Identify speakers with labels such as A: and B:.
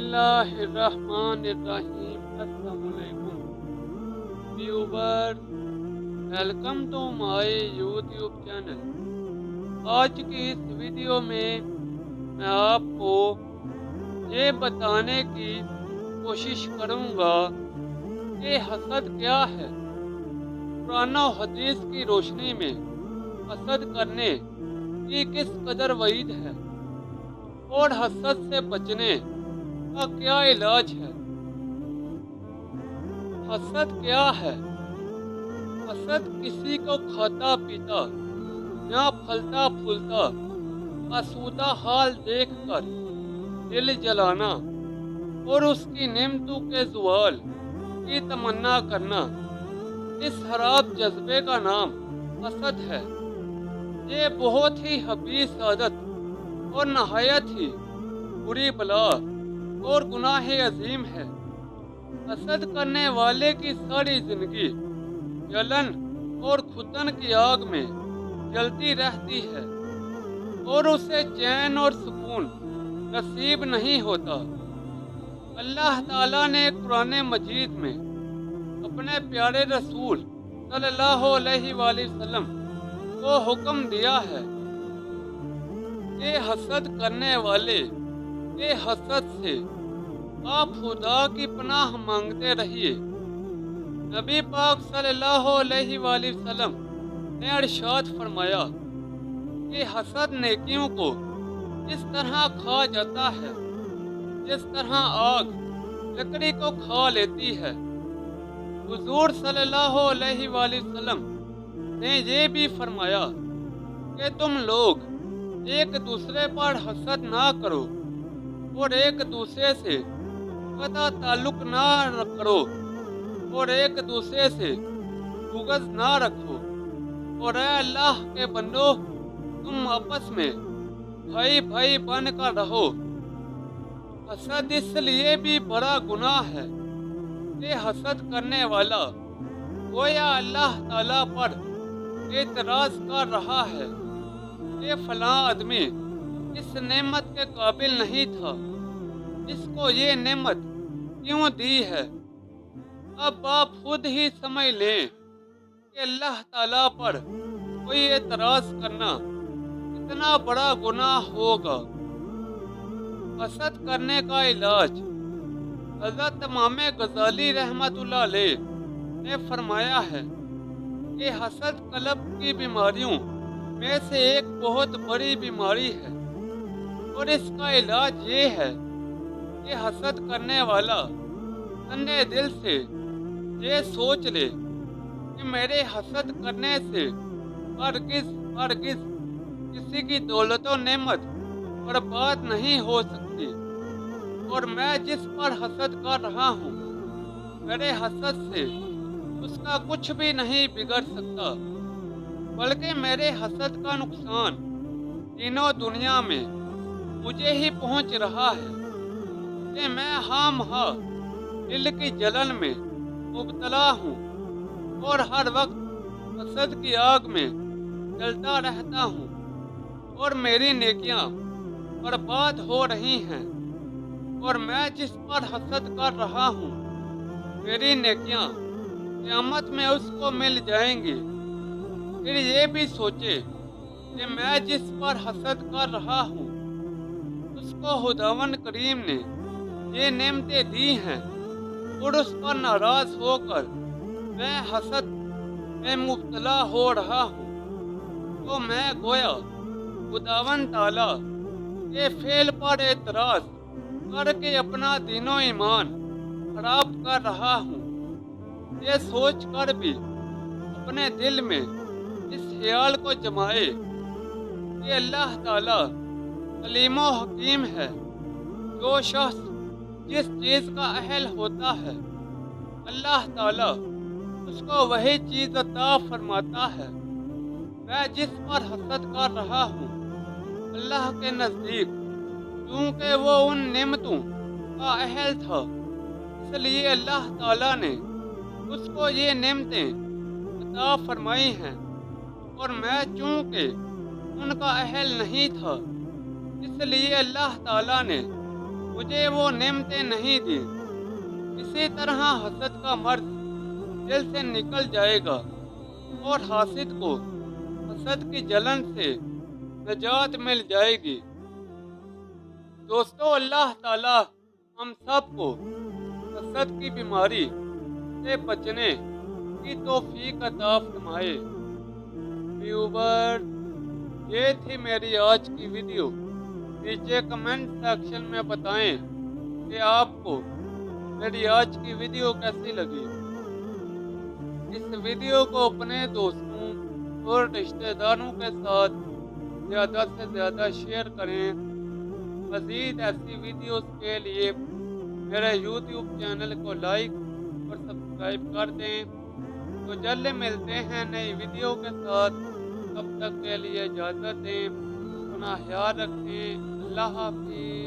A: اللہ الرحمن الرحیم۔ السلام علیکم viewers, welcome to my YouTube channel. آج کی اس ویڈیو میں آپ کو یہ بتانے کی کوشش کروں گا کہ حسد کیا ہے، قرآن و حدیث کی روشنی میں حسد کرنے کی کس قدر وعید ہے اور حسد سے بچنے کا کیا علاج ہے۔ حسد کیا ہے؟ حسد کسی کو کھاتا پیتا یا پھلتا پھولتا آسودہ حال دیکھ کر دل جلانا اور اس کی نعمتوں کے زوال کی تمنا کرنا، اس خراب جذبے کا نام حسد ہے۔ یہ بہت ہی خبیث عادت اور نہایت ہی بری بلا اور گناہ عظیم ہے۔ حسد کرنے والے کی ساری زندگی جلن اور گھٹن کی آگ میں جلتی رہتی ہے اور اسے چین اور سکون نصیب نہیں ہوتا۔ اللہ تعالیٰ نے قرآن مجید میں اپنے پیارے رسول صلی اللہ علیہ وآلہ وسلم کو حکم دیا ہے کہ حسد کرنے والے کے حسد سے آپ خدا کی پناہ مانگتے رہیے۔ نبی پاک صلی اللہ علیہ وآلہ وسلم نے ارشاد فرمایا کہ حسد نیکیوں کو اس طرح کھا جاتا ہے جس طرح آگ لکڑی کو کھا لیتی ہے۔ حضور صلی اللہ علیہ وآلہ وسلم نے یہ بھی فرمایا کہ تم لوگ ایک دوسرے پر حسد نہ کرو اور ایک دوسرے سے قطع تعلق نہ کرو اور ایک دوسرے سے بغض نہ رکھو، اور اے اللہ کے بندو، تم آپس میں بھائی بھائی بن کر رہو۔ حسد اس لیے بھی بڑا گناہ ہے کہ حسد کرنے والا گویا اللہ تعالیٰ پر اعتراض کر رہا ہے کہ فلاں آدمی اس نعمت کے قابل نہیں تھا، اس کو یہ نعمت کیوں دی ہے۔ اب آپ خود ہی سمجھ لیں کہ اللہ تعالیٰ پر کوئی اعتراض کرنا کتنا بڑا گناہ ہوگا۔ حسد کرنے کا علاج حضرت امام غزالی رحمۃ اللہ علیہ نے فرمایا ہے کہ حسد قلب کی بیماریوں میں سے ایک بہت بڑی بیماری ہے، اور اس کا علاج یہ ہے کہ حسد کرنے والا ٹھنڈے دل سے یہ سوچ لے کہ میرے حسد کرنے سے ہرگز کسی کی دولت و نعمت برباد نہیں ہو سکتی، اور میں جس پر حسد کر رہا ہوں میرے حسد سے اس کا کچھ بھی نہیں بگڑ سکتا، بلکہ میرے حسد کا نقصان تینوں دنیا میں مجھے ہی پہنچ رہا ہے کہ میں ہم دل کی جلن میں مبتلا ہوں اور ہر وقت حسد کی آگ میں جلتا رہتا ہوں، اور میری نیکیاں برباد ہو رہی ہیں، اور میں جس پر حسد کر رہا ہوں میری نیکیاں قیامت میں اس کو مل جائیں گی۔ پھر یہ بھی سوچے کہ میں جس پر حسد کر رہا ہوں اس کو خداوند کریم نے یہ نعمتیں دی ہیں، اور اس پر ناراض ہو کر میں حسد میں مبتلا ہو رہا ہوں، تو میں گویا خداوند تعالیٰ کے فعل پر اعتراض کر کے اپنا دین و ایمان خراب کر رہا ہوں۔ یہ سوچ کر بھی اپنے دل میں اس خیال کو جمائے کہ اللہ تعالیٰ علیم و حکیم ہے۔ جو شخص جس چیز کا اہل ہوتا ہے اللہ تعالیٰ اس کو وہی چیز عطا فرماتا ہے۔ میں جس پر حسد کر رہا ہوں اللہ کے نزدیک کیونکہ وہ ان نعمتوں کا اہل تھا، اس لیے اللہ تعالیٰ نے اس کو یہ نعمتیں عطا فرمائی ہیں، اور میں چونکہ ان کا اہل نہیں تھا، اس لیے اللہ تعالیٰ نے مجھے وہ نعمتیں نہیں دی۔ اسی طرح حسد کا مرض دل سے نکل جائے گا اور حاسد کو حسد کی جلن سے نجات مل جائے گی۔ دوستو، اللہ تعالی ہم سب کو حسد کی بیماری سے بچنے کی توفیق عطا فرمائے۔ ویورز، یہ تھی میری آج کی ویڈیو۔ نیچے کمنٹ سیکشن میں بتائیں کہ آپ کو میری آج کی ویڈیو کیسی لگی۔ اس ویڈیو کو اپنے دوستوں اور رشتہ داروں کے ساتھ زیادہ سے زیادہ شیئر کریں۔ مزید ایسی ویڈیوز کے لیے میرے یوٹیوب چینل کو لائک اور سبسکرائب کر دیں۔ تو جلد ملتے ہیں نئی ویڈیو کے ساتھ، تب تک کے لیے اجازت دیں، اپنا خیال رکھیں۔ اللہ حافظ۔